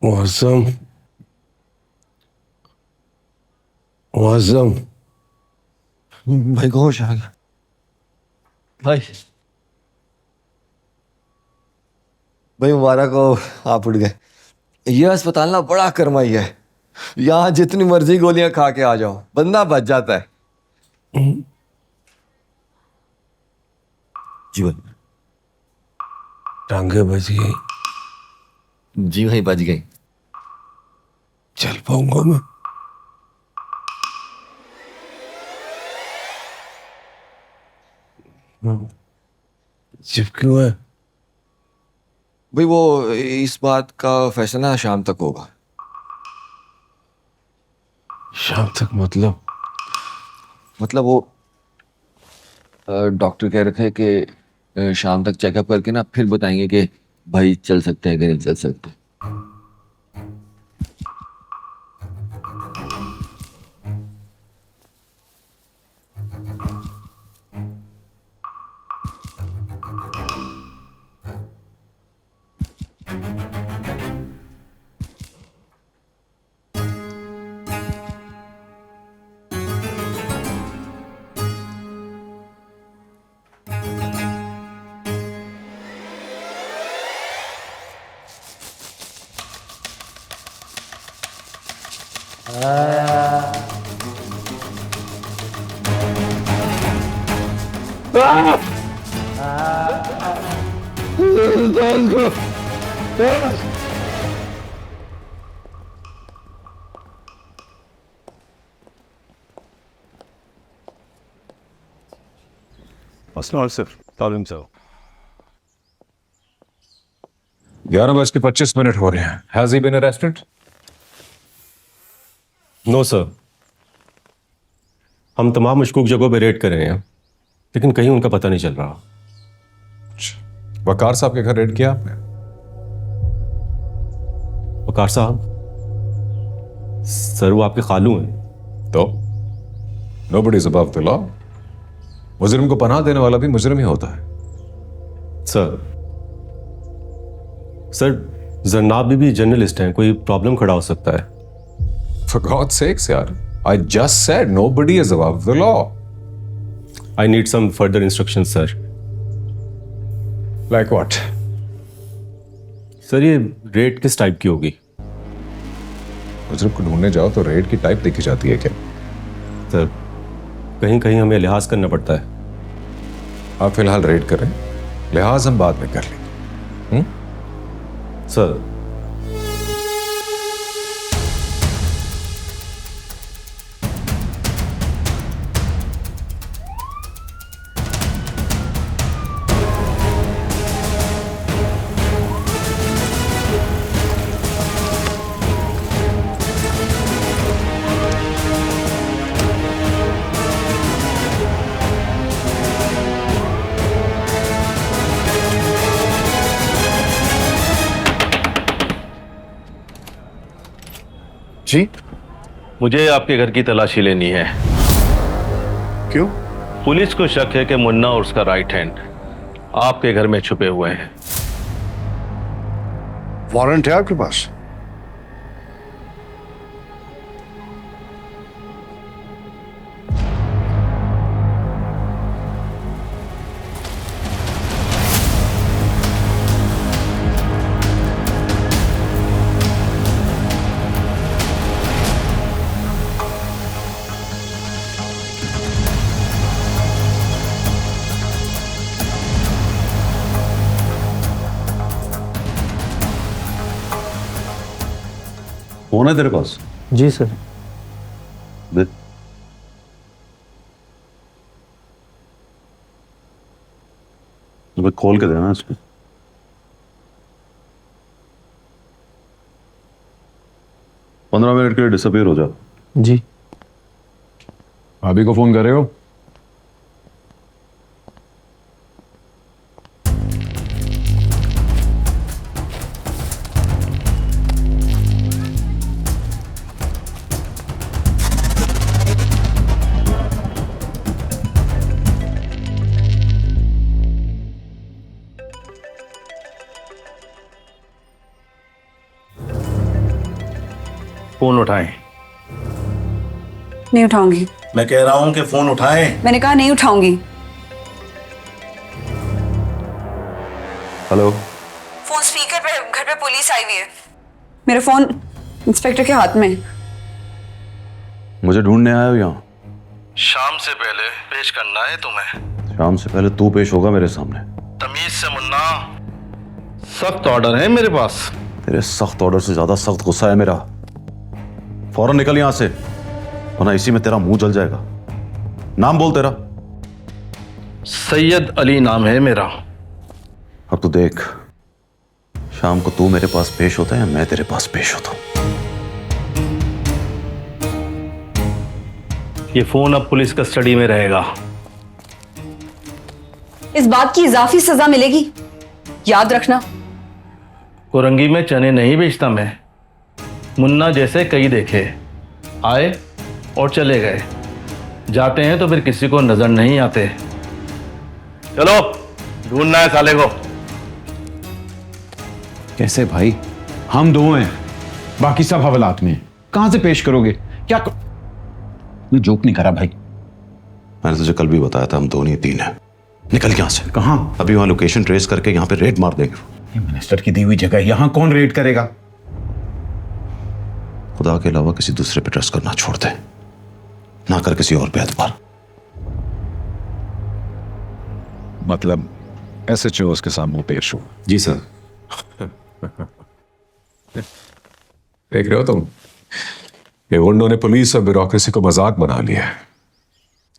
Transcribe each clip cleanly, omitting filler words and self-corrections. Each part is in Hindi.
मुअज़्ज़म, मुअज़्ज़म। भाई को होश आ गया भाई। भाई मुबारक हो, आप उठ गए। ये अस्पताल ना बड़ा करमाई है, यहाँ जितनी मर्जी गोलियां खा के आ जाओ बंदा बच जाता है। जी भाई। टांगे बच गई। जी भाई बच गई। चल पाऊंगा मैं? चुप क्यों है? भाई वो इस बात का फैसला शाम तक होगा। शाम तक मतलब? मतलब वो डॉक्टर कह रहे थे कि शाम तक चेकअप करके ना फिर बताएंगे कि भाई चल सकते हैं कि नहीं चल सकते। अस्सलाम सिर्फ तालिम से 11:25 हो रहे हैं। Has he been arrested? No sir, हम तमाम मशकूक जगहों पे रेड कर रहे हैं लेकिन कहीं उनका पता नहीं चल रहा। वकार साहब के घर रेड किया आपने? वकार साहब? सर वो आपके खालू हैं। तो nobody is above the law. मुजरिम को पनाह देने वाला भी मुजरिम ही होता है। सर जरनाब भी जर्नलिस्ट हैं, कोई प्रॉब्लम खड़ा हो सकता है। For God's sakes, यार, I just said nobody is above the law. I need some further instructions, sir. Like what? Sir ये रेड किस टाइप की होगी? मुजरिम को ढूंढने जाओ तो रेड की टाइप देखी जाती है क्या? सर कहीं कहीं हमें लिहाज करना पड़ता है। आप फिलहाल रेड करें, लिहाज हम बाद में कर लेंगे। सर जी? मुझे आपके घर की तलाशी लेनी है। क्यों? पुलिस को शक है कि मुन्ना और उसका राइट हैंड आपके घर में छुपे हुए हैं। वारंट है आपके पास? फोन है तेरे पास? जी सर। दे। तो खोल के देना इसको। 15 मिनट के लिए डिसअपीयर हो जा। जी। भाभी को फोन कर रहे हो? फोन उठाएं। नहीं उठाऊंगी। मैं कह रहा हूं कि फोन उठाएं। मैंने कहा नहीं उठाऊंगी। हेलो। फोन स्पीकर पे, घर पे पुलिस आई हुई है। मेरा फोन इंस्पेक्टर के हाथ में है। मुझे ढूंढने आया हो यहाँ? शाम से पहले पेश करना है तुम्हें। शाम से पहले तू पेश होगा मेरे सामने। तमीज से मुन्ना, सख्त ऑर्डर है मेरे पास। तेरे सख्त ऑर्डर से ज्यादा सख्त गुस्सा है मेरा। फौरन निकल यहाँ से, वरना इसी में तेरा मुंह जल जाएगा। नाम बोल तेरा। सैयद अली नाम है मेरा। अब तू देख, शाम को तू मेरे पास पेश होता है या मैं तेरे पास पेश होता हूं। ये फोन अब पुलिस कस्टडी में रहेगा। इस बात की इजाफी सजा मिलेगी, याद रखना। कोरंगी में चने नहीं बेचता मैं। मुन्ना जैसे कई देखे, आए और चले गए। जाते हैं तो फिर किसी को नजर नहीं आते। चलो ढूंढना है साले को। कैसे भाई? हम दो हैं, बाकी सब हवालात में। कहां से पेश करोगे? क्या मैं जोक नहीं करा भाई। मैंने तुझे कल भी बताया था, हम दो नहीं तीन हैं। निकल यहाँ से। कहां? अभी वहां लोकेशन ट्रेस करके यहाँ पे रेड मार देंगे। ये मिनिस्टर की दी हुई जगह है, यहां कौन रेड करेगा? खुदा के अलावा किसी दूसरे पे ट्रस्ट करना छोड़ दे, ना कर किसी और पे एतबार। मतलब SHO उसके सामने पेश हो। जी सर। देख रहे हो तुम, ये गुंडों ने पुलिस और ब्यूरोक्रेसी को मजाक बना लिया है।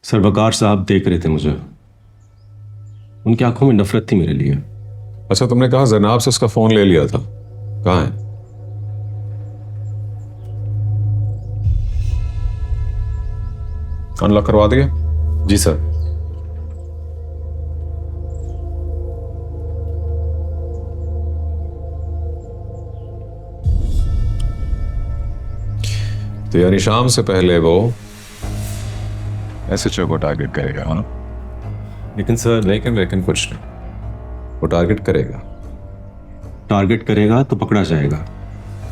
सर वकार साहब देख रहे थे मुझे, उनकी आंखों में नफरत थी मेरे लिए। अच्छा, तुमने कहा जनाब से उसका फोन ले लिया था, कहाँ है? अनलॉक करवा दिया? जी सर। तो यानी शाम से पहले वो SHO को टारगेट करेगा, है ना? लेकिन सर, लेकिन कुछ नहीं, वो टारगेट करेगा। टारगेट करेगा तो पकड़ा जाएगा।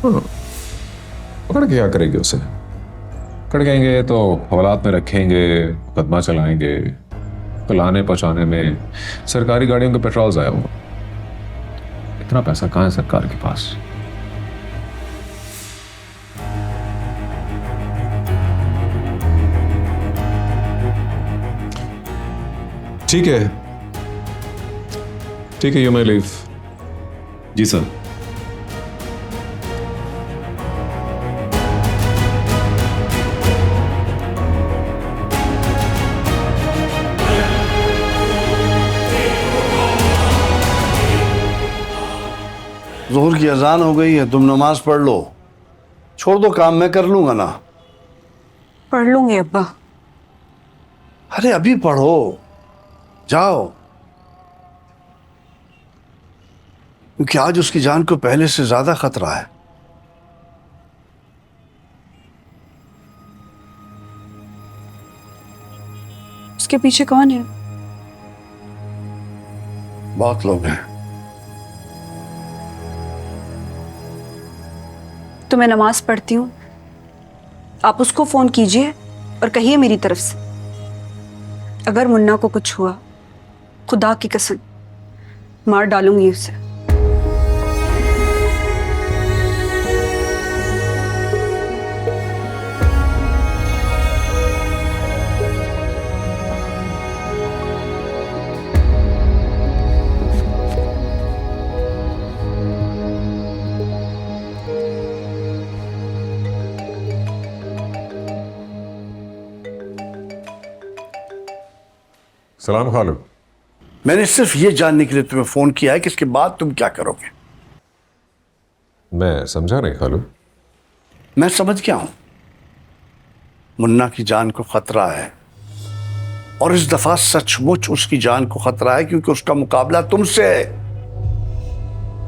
पकड़ के क्या करेंगे उसे? पकड़ गएंगे तो हवालात में रखेंगे, मुकदमा चलाएंगे। तो लाने पहुंचाने में सरकारी गाड़ियों का पेट्रोल जाया होगा। इतना पैसा कहाँ है सरकार के पास? ठीक है, ठीक है, यू मे लीव। जी सर। जोहर की अजान हो गई है, तुम नमाज पढ़ लो। छोड़ दो काम, मैं कर लूंगा ना। पढ़ लूंगी अब्बा। अरे अभी पढ़ो, जाओ। क्योंकि आज उसकी जान को पहले से ज्यादा खतरा है। उसके पीछे कौन है? बहुत लोग हैं। तो मैं नमाज पढ़ती हूँ, आप उसको फोन कीजिए और कहिए मेरी तरफ से, अगर मुन्ना को कुछ हुआ, खुदा की कसम मार डालूंगी उसे। सलाम खालू। मैंने सिर्फ ये जानने के लिए तुम्हें फोन किया है कि इसके बाद तुम क्या करोगे। मैं समझा नहीं खालू। मैं समझ गया हूं, मुन्ना की जान को खतरा है, और इस दफा सचमुच उसकी जान को खतरा है, क्योंकि उसका मुकाबला तुमसे है।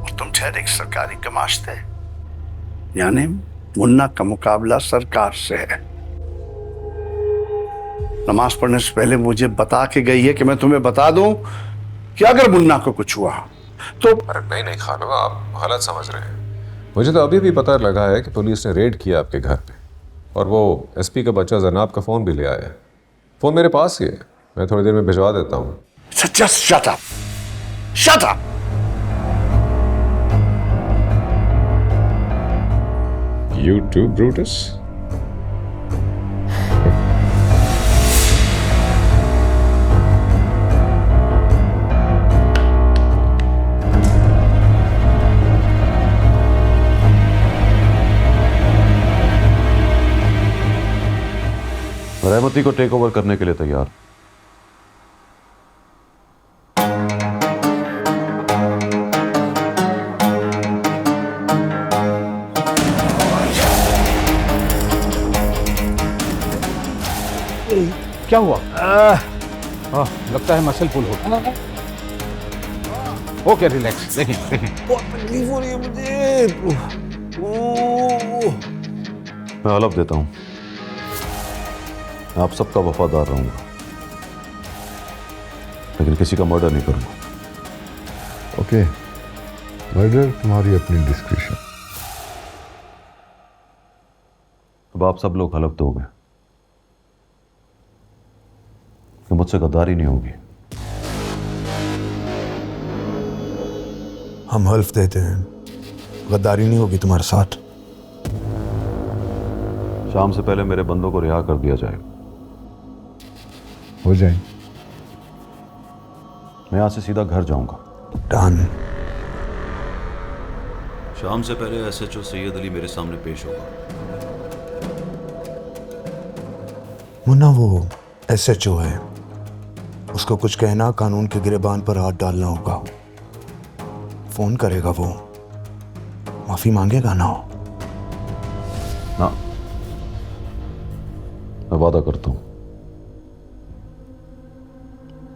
और तुम ठहरे एक सरकारी कमाश्ते, यानी मुन्ना का मुकाबला सरकार से है। नमाज पढ़ने से पहले मुझे बता के गई है कि मैं तुम्हें बता दूं कि अगर मुन्ना को कुछ हुआ तो। नहीं नहीं खालू, आप गलत समझ रहे हैं। मुझे तो अभी भी पता लगा है कि पुलिस ने रेड किया आपके घर पे और वो एसपी का बच्चा जनाब का फ़ोन भी ले आया है। फ़ोन मेरे पास ही है, मैं थोड़ी देर में भिजवा देता हूँ। So just shut up. Shut up. You too, Brutus? रहमती को टेक ओवर करने के लिए तैयार। क्या हुआ? लगता है मसल पुल हो। Okay relax. देखें देखें। बहुत तकलीफ हो रही है मुझे। मैं हलफ देता हूं आप सबका वफादार रहूंगा, लेकिन किसी का मर्डर नहीं करूंगा। ओके, मर्डर तुम्हारी अपनी डिस्क्रिप्शन। अब आप सब लोग हलफ दोगे कि मुझसे गद्दारी नहीं होगी। हम हल्फ देते हैं गद्दारी नहीं होगी तुम्हारे साथ। शाम से पहले मेरे बंदों को रिहा कर दिया जाएगा। हो जाए। मैं यहां से सीधा घर जाऊंगा। डन। शाम से पहले एसएचओ सैयद अली मेरे सामने पेश होगा। मुन्ना वो एसएचओ है, उसको कुछ कहना, कानून के गिरेबान पर हाथ डालना होगा। फोन करेगा वो, माफी मांगेगा ना? ना, मैं वादा करता हूं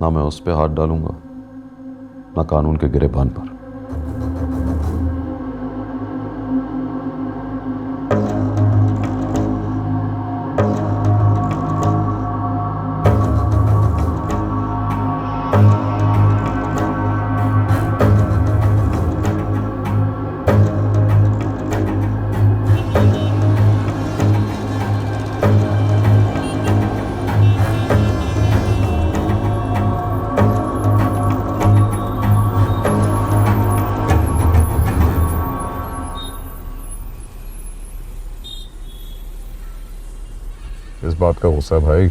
ना मैं उस पे हाथ डालूंगा ना कानून के गिरेबान पर। इस बात का गुस्सा भाई?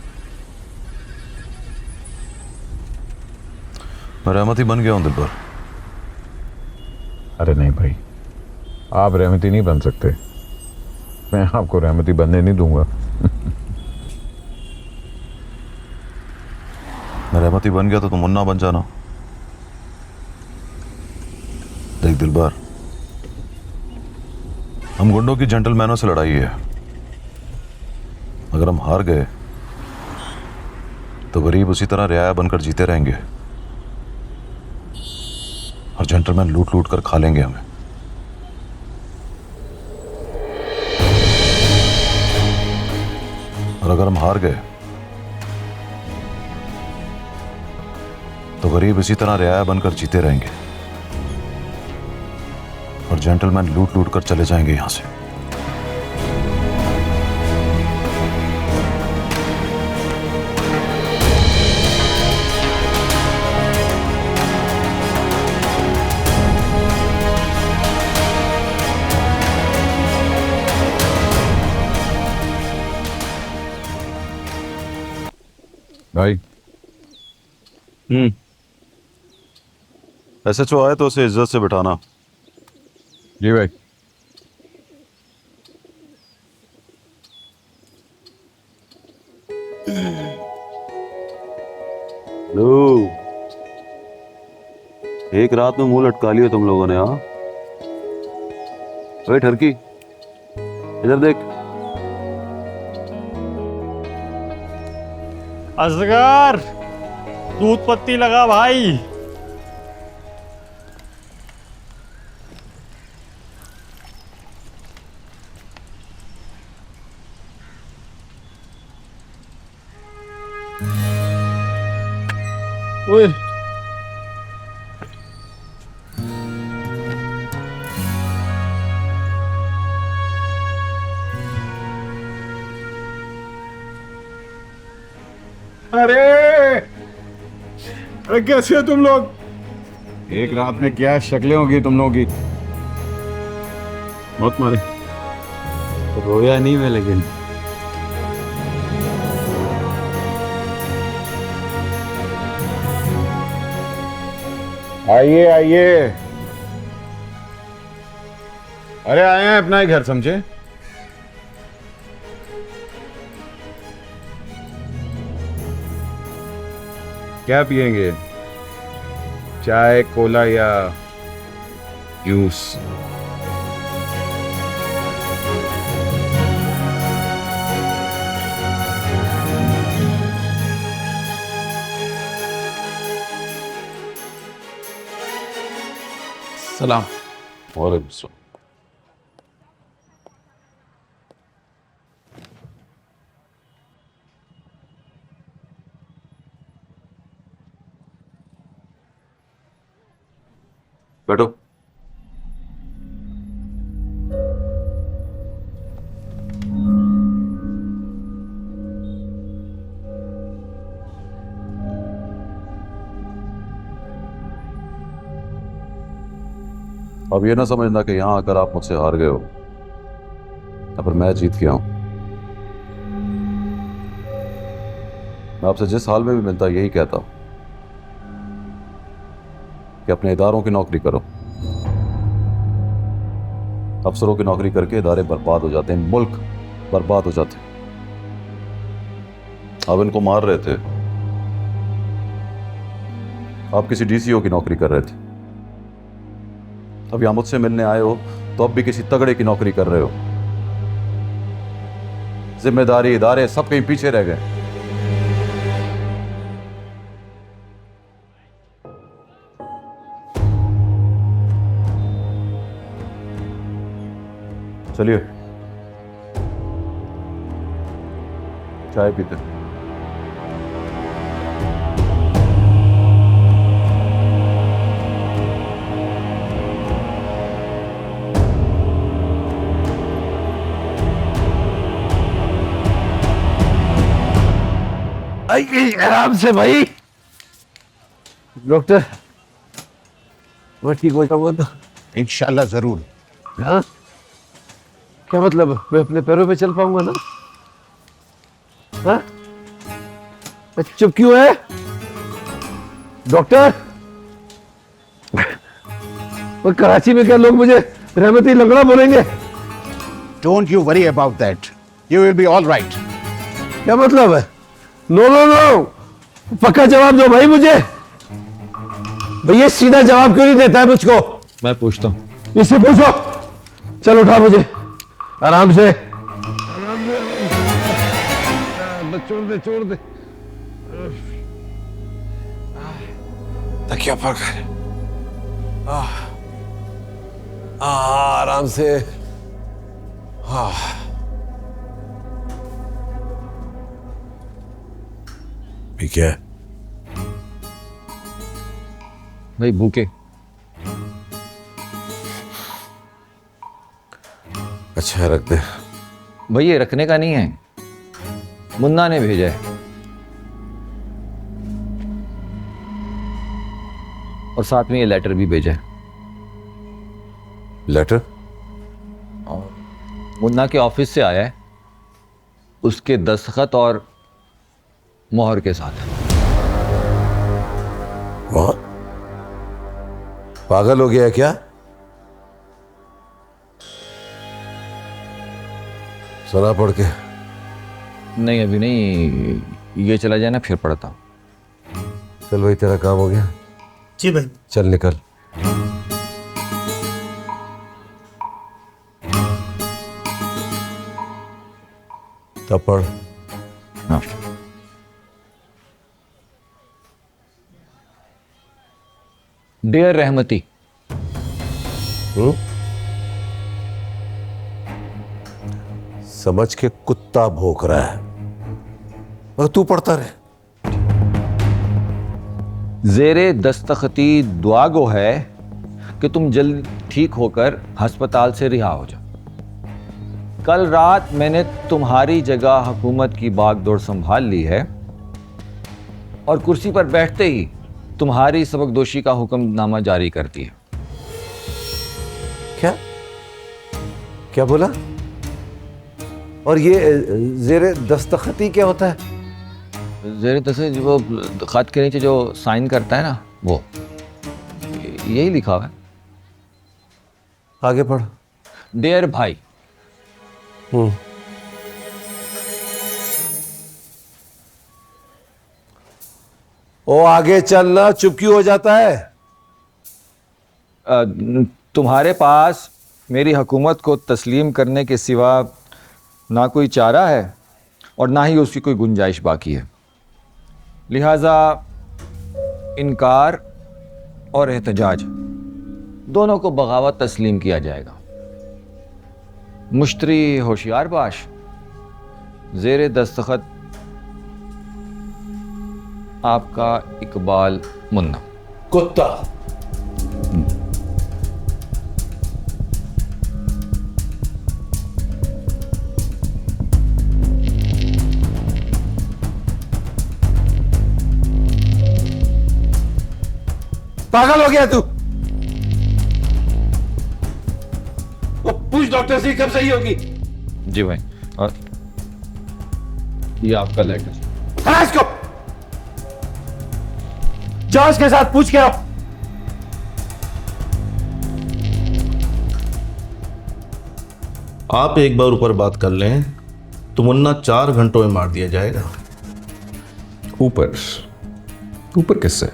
मैं रहमती बन गया हूं दिलबर। अरे नहीं भाई, आप रहमती नहीं बन सकते। मैं आपको रहमती बनने नहीं दूंगा। मैं रहमती बन गया तो तुम मुन्ना बन जाना। देख दिलबर, हम गुंडों की जेंटलमैनों से लड़ाई है। अगर हम हार गए तो गरीब उसी तरह रियाया बनकर जीते रहेंगे और जेंटलमैन लूट लूट कर खा लेंगे हमें। और अगर हम हार गए तो गरीब इसी तरह रियाया बनकर जीते रहेंगे और जेंटलमैन लूट लूट कर चले जाएंगे यहां से। भाई एसएचओ आए तो उसे इज्जत से बिठाना। जी भाई। लो, एक रात में मुंह लटका लिया तुम लोगों ने। हाँ भाई ठरकी, इधर देख। असगर, दूध पत्ती लगा भाई। ओए अरे अरे कैसे हो तुम लोग? एक रात में क्या शक्लें होगी तुम लोगों की। बहुत मारे। रोया नहीं मैं, लेकिन आइए आइए। अरे आए हैं अपना ही घर समझे। क्या पियेंगे? चाय, कोला या जूस? सलाम। वालेकुम सलाम। बैठो। अब ये ना समझना कि यहां आकर आप मुझसे हार गए हो या फिर मैं जीत गया हूं। मैं आपसे जिस हाल में भी मिलता यही कहता हूं कि अपने इदारों की नौकरी करो। अफसरों की नौकरी करके इदारे बर्बाद हो जाते हैं, मुल्क बर्बाद हो जाते हैं। आप इनको मार रहे थे, आप किसी डीसीओ की नौकरी कर रहे थे। अब यहां मुझसे मिलने आए हो तो अब भी किसी तगड़े की नौकरी कर रहे हो। जिम्मेदारी, इदारे सब कहीं पीछे रह गए। चलिए चाय पीते। आराम से भाई। डॉक्टर, मैं ठीक हो जाऊंगा तो? इंशाल्लाह जरूर। हाँ, क्या मतलब? मैं अपने पैरों पे चल पाऊंगा ना? हाँ? चुप क्यों है डॉक्टर? वो कराची में क्या लोग मुझे रहमती लंगड़ा बोलेंगे? Don't you worry about that, you will be all right. क्या मतलब है? नो नो नो, पक्का जवाब दो भाई मुझे। भैया सीधा जवाब क्यों नहीं देता है मुझको? मैं पूछता हूं। इससे पूछो। चल उठा मुझे आराम से। छोड़ दे छोड़ दे। तकिया पकड़। आराम से। ठीक है भाई, भूखे? अच्छा रख दे। भाई ये रखने का नहीं है, मुन्ना ने भेजा है। और साथ में ये लेटर भी भेजा है। लेटर? और मुन्ना के ऑफिस से आया है, उसके दस्तखत और मोहर के साथ। बहुत पागल हो गया है क्या? सुना पढ़ के? नहीं अभी नहीं, ये चला जाए ना फिर पढ़ता हूं। चल भाई, तेरा काम हो गया। जी भाई। चल निकल। तब पढ़। हाँ। डियर रहमती, समझ के कुत्ता भौंक रहा है, मगर तू पढ़ता रहे। जेरे दस्तखती दुआ गो है कि तुम जल्द ठीक होकर अस्पताल से रिहा हो जाओ। कल रात मैंने तुम्हारी जगह हुकूमत की बागडोर संभाल ली है, और कुर्सी पर बैठते ही तुम्हारी सबकदोशी का हुक्मनामा जारी करती है। क्या क्या बोला? और ये जेरे दस्तखती क्या होता है? जेर तस्वीर वो खत के नीचे जो साइन करता है ना, वो यही लिखा हुआ है। आगे पढ़। डियर भाई, ओ आगे चलना, चुप क्यों हो जाता है? तुम्हारे पास मेरी हुकूमत को तस्लीम करने के सिवा ना कोई चारा है और ना ही उसकी कोई गुंजाइश बाकी है। लिहाजा इनकार और एहतजाज दोनों को बगावत तस्लीम किया जाएगा। मुश्तरी होशियार बाश, ज़ेरे दस्तखत आपका इकबाल मुन्ना। कुत्ता। पागल हो गया तू? वो पूछ डॉक्टर से कब सही होगी। जी भाई, और ये आपका लेटर। हटा इसको, जांच के साथ पूछ के आओ। आप एक बार ऊपर बात कर लें तो मुन्ना 4 घंटों में मार दिया जाएगा। ऊपर ऊपर किससे?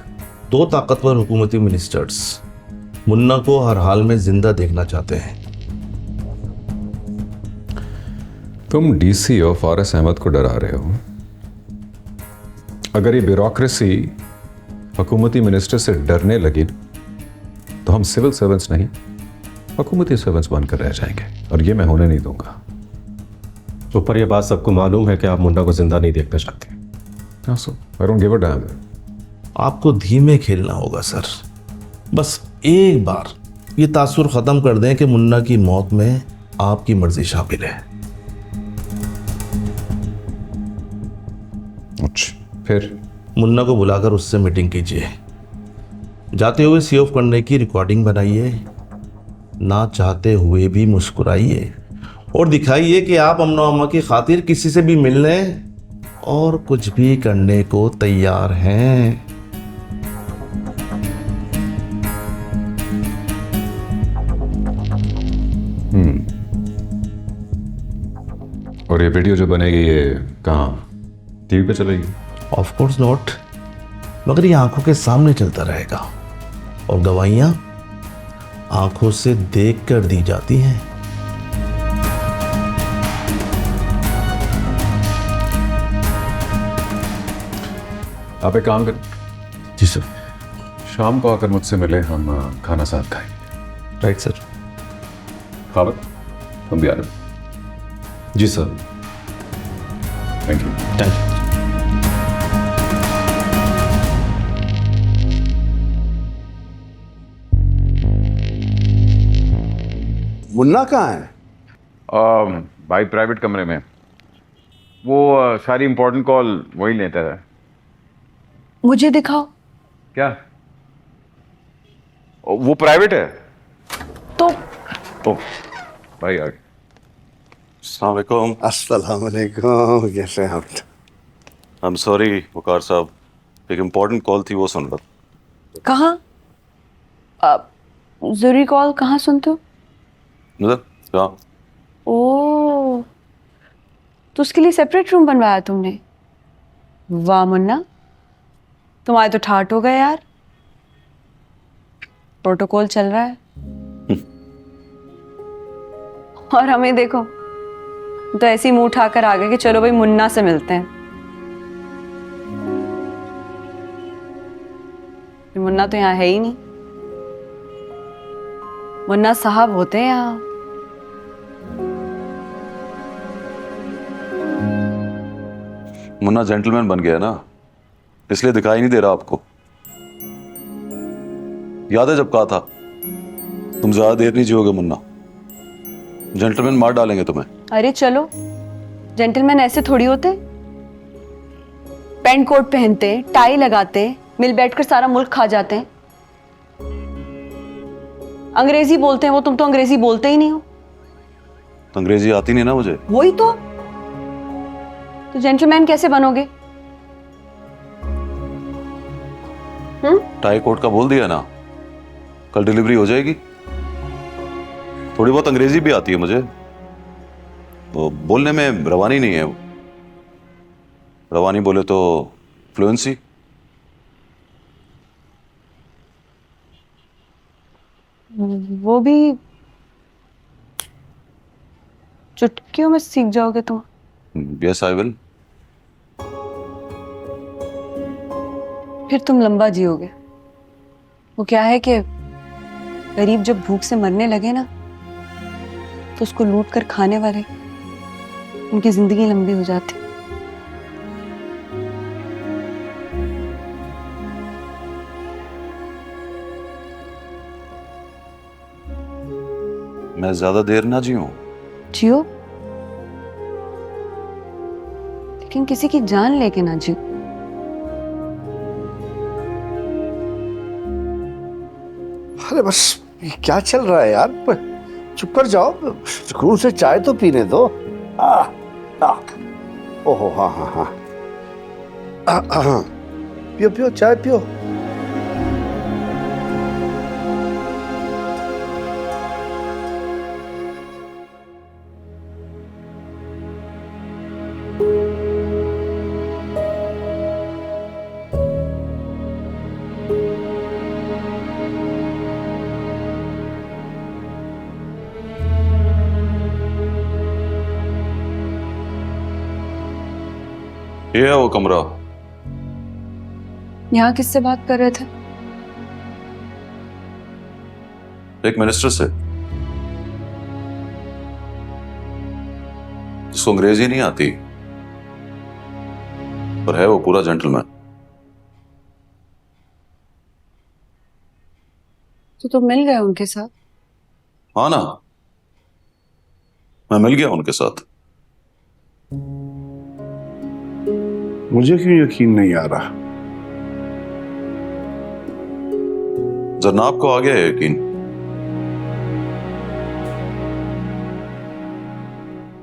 2 ताकतवर हुकूमती मिनिस्टर्स मुन्ना को हर हाल में जिंदा देखना चाहते हैं। तुम डीसी और फारिस अहमद को डरा रहे हो। अगर ये ब्यूरोक्रेसी हुकूमती मिनिस्टर से डरने लगी तो हम सिविल सर्वेंट्स नहीं, हुकूमती सर्वेंट्स बनकर रह जाएंगे, और ये मैं होने नहीं दूंगा। ऊपर ये बात सबको मालूम है कि आप मुन्ना को जिंदा नहीं देखना चाहते। I don't give a damn. आपको धीमे खेलना होगा सर। बस एक बार ये तासुर ख़त्म कर दें कि मुन्ना की मौत में आपकी मर्जी शामिल है। अच्छा, फिर मुन्ना को बुलाकर उससे मीटिंग कीजिए। जाते हुए सी ऑफ करने की रिकॉर्डिंग बनाइए, ना चाहते हुए भी मुस्कुराइए और दिखाइए कि आप अमनो अम्मा की खातिर किसी से भी मिलने और कुछ भी करने को तैयार हैं। और ये वीडियो जो बनेगी ये कहाँ, टीवी पे चलेगी? ऑफ कोर्स नॉट, मगर ये आंखों के सामने चलता रहेगा और गवाहियां आंखों से देख कर दी जाती हैं। आप एक काम कर। जी सर। शाम को आकर मुझसे मिले, हम खाना साथ खाएंगे। Right sir. खावत, तुम भी आ रहे? जी sir. Thank you. Thank you. Munna कहाँ है? भाई प्राइवेट कमरे में, वो सारी इंपॉर्टेंट कॉल वही लेता है। मुझे दिखाओ। क्या वो प्राइवेट है? तो ओ भाई आ गए। अस्सलाम वालेकुम, कैसे हैं आप? आई एम सॉरी वकार साहब, एक इम्पोर्टेंट कॉल थी वो सुन रहा। कहाँ? जरूरी कॉल कहाँ सुनते हो? मतलब क्या? ओ, तो उसके लिए सेपरेट रूम बनवाया तुमने? वाह मुन्ना, तुम्हारे तो ठाट हो गए यार। प्रोटोकॉल चल रहा है और हमें देखो तो ऐसी मुंह उठाकर आ गए कि चलो भाई मुन्ना से मिलते हैं। मुन्ना तो यहाँ है ही नहीं। मुन्ना साहब होते हैं यहाँ। मुन्ना जेंटलमैन बन गया ना, इसलिए दिखाई नहीं दे रहा आपको। याद है जब कहा था तुम ज्यादा देर नहीं जियोगे मुन्ना, जेंटलमैन मार डालेंगे तुम्हें। अरे चलो, जेंटलमैन ऐसे थोड़ी होते। पैंट कोट पहनते, टाई लगाते, मिल बैठकर सारा मुल्क खा जाते हैं। अंग्रेजी बोलते हैं वो, तुम तो अंग्रेजी बोलते ही नहीं हो। तो अंग्रेजी आती नहीं ना मुझे। वही तो जेंटलमैन कैसे बनोगे? टाई कोट का बोल दिया ना, कल डिलीवरी हो जाएगी। थोड़ी बहुत अंग्रेजी भी आती है मुझे, वो बोलने में रवानी नहीं है। रवानी बोले तो फ्लुएंसी। वो भी चुटकियों में सीख जाओगे तुम। Yes I will. फिर तुम लंबा जियोगे। वो क्या है कि गरीब जब भूख से मरने लगे ना, तो उसको लूट कर खाने वाले, उनकी जिंदगी लंबी हो जाती। मैं ज्यादा देर ना जीऊं। जियो, लेकिन किसी की जान लेके ना जियो। अरे बस ये क्या चल रहा है यार, चुप कर जाओ, सुकून से चाय तो पीने दो। ओहो हाँ हाँ हाँ, पियो पियो चाय पियो। ये है वो कमरा। यहाँ किससे बात कर रहे थे? एक मिनिस्टर से, जिसको अंग्रेजी नहीं आती, पर है वो पूरा जेंटलमैन। तो तुम मिल गए उनके साथ? हाँ ना, मैं मिल गया उनके साथ। मुझे क्यों यकीन नहीं आ रहा? जनाब को आ गया है यकीन,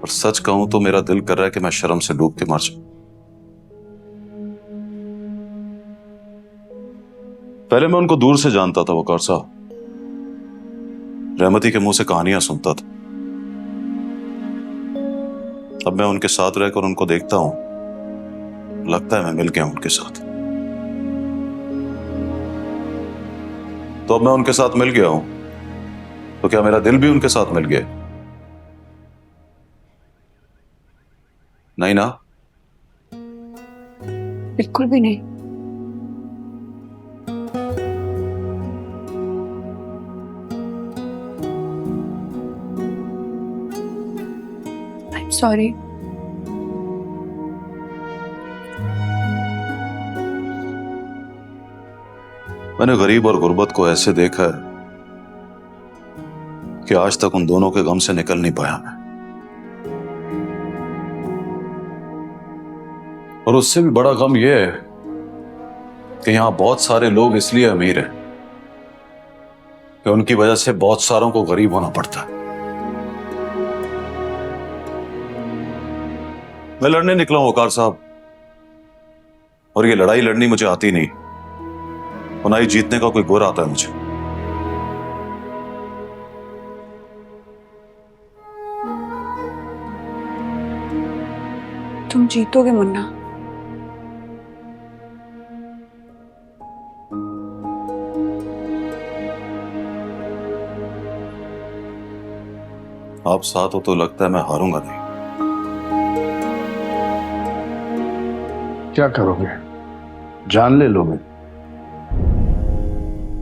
और सच कहूं तो मेरा दिल कर रहा है कि मैं शर्म से डूब के मर जाऊं। पहले मैं उनको दूर से जानता था वकार साहब, रहमती के मुंह से कहानियां सुनता था। अब मैं उनके साथ रहकर उनको देखता हूं, लगता है मैं मिल गया उनके साथ। तो अब मैं उनके साथ मिल गया हूं, तो क्या मेरा दिल भी उनके साथ मिल गया? नहीं ना? बिल्कुल भी नहीं। I'm sorry. मैंने गरीब और गुर्बत को ऐसे देखा है कि आज तक उन दोनों के गम से निकल नहीं पाया मैं। और उससे भी बड़ा गम यह है कि यहां बहुत सारे लोग इसलिए अमीर हैं कि उनकी वजह से बहुत सारों को गरीब होना पड़ता है। मैं लड़ने निकला हूं वकार साहब, और ये लड़ाई लड़नी मुझे आती नहीं, और ना ही जीतने का कोई गुर आता है मुझे। तुम जीतोगे मुन्ना। आप साथ हो तो लगता है मैं हारूंगा नहीं। क्या करोगे? जान ले लोगे?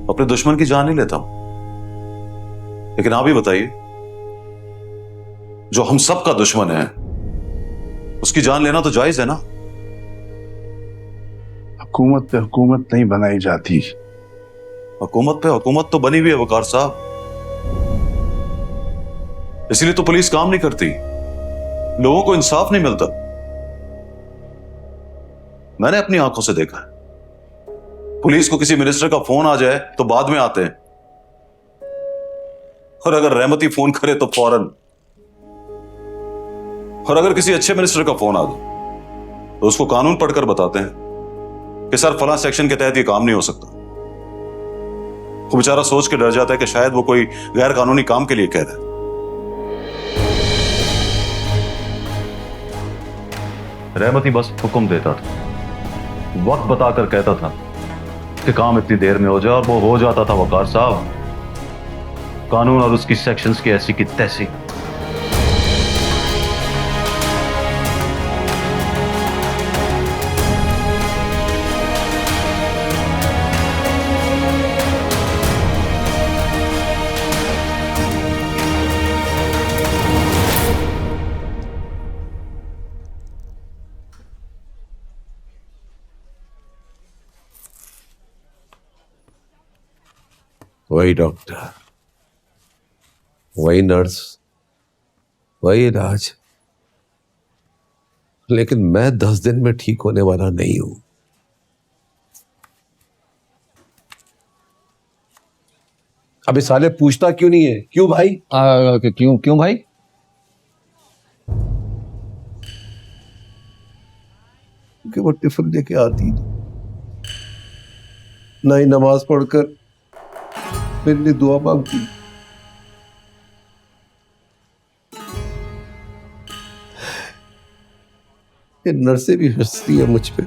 अपने दुश्मन की जान नहीं लेता हूं, लेकिन आप ही बताइए, जो हम सब का दुश्मन है उसकी जान लेना तो जायज है ना? हुकूमत पे हुकूमत नहीं बनाई जाती। हुकूमत पे हुकूमत तो बनी हुई है वकार साहब, इसीलिए तो पुलिस काम नहीं करती, लोगों को इंसाफ नहीं मिलता। मैंने अपनी आंखों से देखा है। पुलिस को किसी मिनिस्टर का फोन आ जाए तो बाद में आते हैं, और अगर रहमती फोन करे तो फौरन। और अगर किसी अच्छे मिनिस्टर का फोन आ जाए तो उसको कानून पढ़कर बताते हैं कि सर फलां सेक्शन के तहत ये काम नहीं हो सकता। वो बेचारा सोच के डर जाता है कि शायद वो कोई गैर कानूनी काम के लिए कह रहा है। रहमती बस हुक्म देता था, वक्त बताकर कहता था कि काम इतनी देर में हो जाए, और वो हो जाता था वकार साहब। कानून और उसकी सेक्शंस की ऐसी की तैसी। वही डॉक्टर, वही नर्स, वही इलाज, लेकिन मैं 10 दिन में ठीक होने वाला नहीं हूं। अबे साले पूछता क्यों नहीं है? क्यों भाई? क्यों क्यों भाई? क्योंकि वो टिफिन लेके आती ना ही नमाज पढ़कर मेरे लिए दुआ मांगती। ये नर्सें भी हंसती है मुझ पे।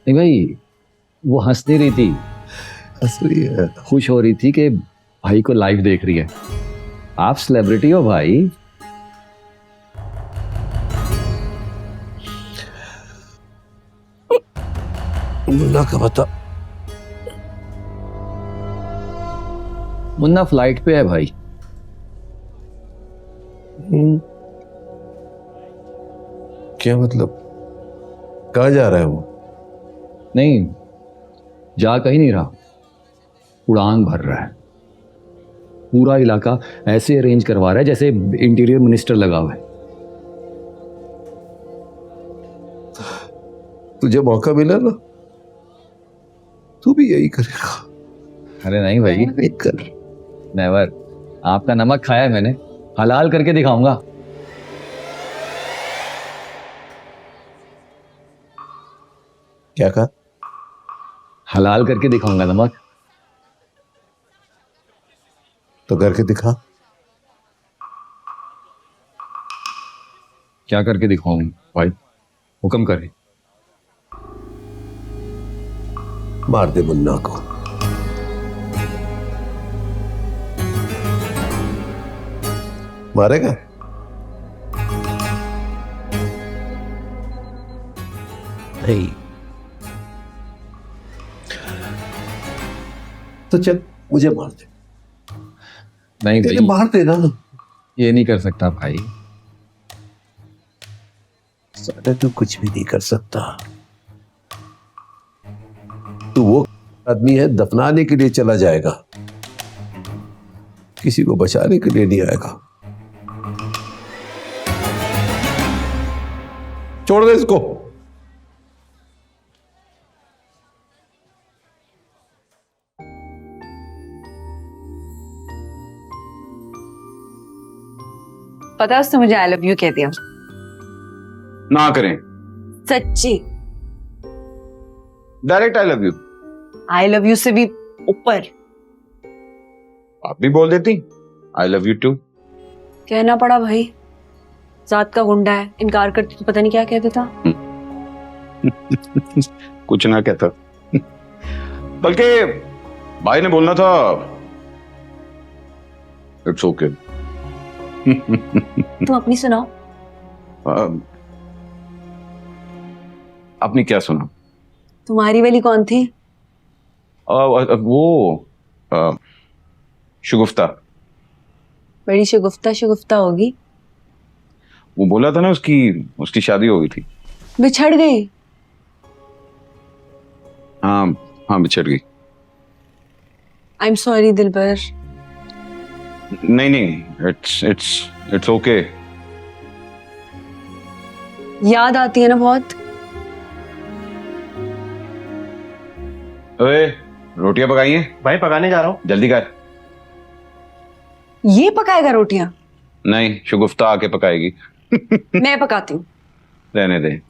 नहीं भाई, वो हंस नहीं रही थी, हंस रही है, खुश हो रही थी कि भाई को लाइव देख रही है। आप सेलिब्रिटी हो भाई। मुन्ना का बता। मुन्ना फ्लाइट पे है भाई। क्या मतलब? कहाँ जा रहा है वो? नहीं, जा कहीं नहीं रहा, उड़ान भर रहा है। पूरा इलाका ऐसे अरेंज करवा रहा है जैसे इंटीरियर मिनिस्टर लगा हुआ है। तुझे मौका मिला ना, तू भी यही करेगा। अरे नहीं भाई, नहीं कर। नेवर। आपका नमक खाया है मैंने, हलाल करके दिखाऊंगा। क्या कहा? हलाल करके दिखाऊंगा नमक। तो करके दिखा। क्या करके दिखाऊं भाई? हुक्म करे। मार दे मुन्ना को। मारेगा? नहीं तो चल मुझे मार दे। नहीं तेरे भाई, मार देना। ये नहीं कर सकता भाई। साले तू कुछ भी नहीं कर सकता। तू वो आदमी है, दफनाने के लिए चला जाएगा, किसी को बचाने के लिए नहीं आएगा। छोड़ दे इसको। पता है उसने मुझे आई लव यू कह दिया। ना करें, सच्ची। Direct I love you. I love you से भी ऊपर आप भी बोल देती आई लव यू टू। कहना पड़ा भाई, जात का गुंडा है, इनकार करती तो पता नहीं क्या कह देता। कुछ ना कहता, बल्कि भाई ने बोलना था इट्स ओके। तुम अपनी सुनाओ। आपने क्या सुना? तुम्हारी वाली कौन थी? वो शगुफ्ता। बड़ी शगुफ्ता शगुफ्ता होगी। वो बोला था ना उसकी शादी हो गई थी। बिछड़ गई? हाँ हाँ, बिछड़ गई। आई एम सॉरी दिलबर। नहीं नहीं, इट्स ओके। याद आती है ना बहुत, ओए, रोटियां पकाई हैं? भाई पकाने जा रहा हूँ। जल्दी कर। ये पकाएगा रोटियां? नहीं, शगुफ्ता आके पकाएगी। मैं पकाती हूँ। रहने दे,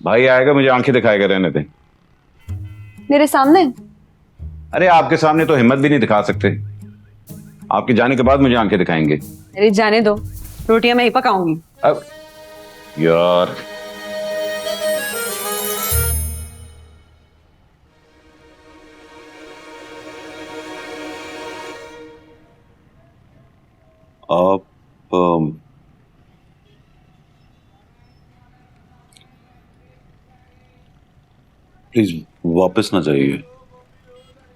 भाई आएगा मुझे आंखें दिखाएगा, रहने दे। मेरे सामने? अरे आपके सामने तो हिम्मत भी नहीं दिखा सकते, आपके जाने के बाद मुझे आंखें दिखाएंगे। अरे जाने दो, रोटियां मैं ही पकाऊंगी। अब यार, आप प्लीज वापस ना जाइए।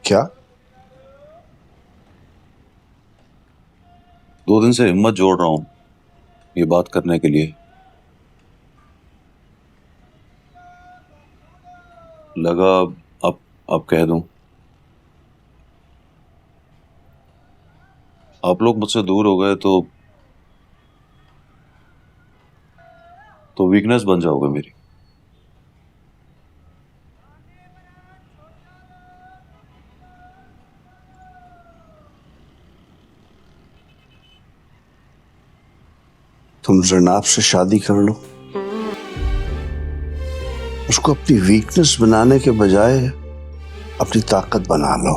क्या? 2 दिन से हिम्मत जोड़ रहा हूं ये बात करने के लिए, लगा अब कह दूं। आप लोग मुझसे दूर हो गए तो वीकनेस बन जाओगे मेरी। तुम जरनाब से शादी कर लो, उसको अपनी वीकनेस बनाने के बजाय अपनी ताकत बना लो।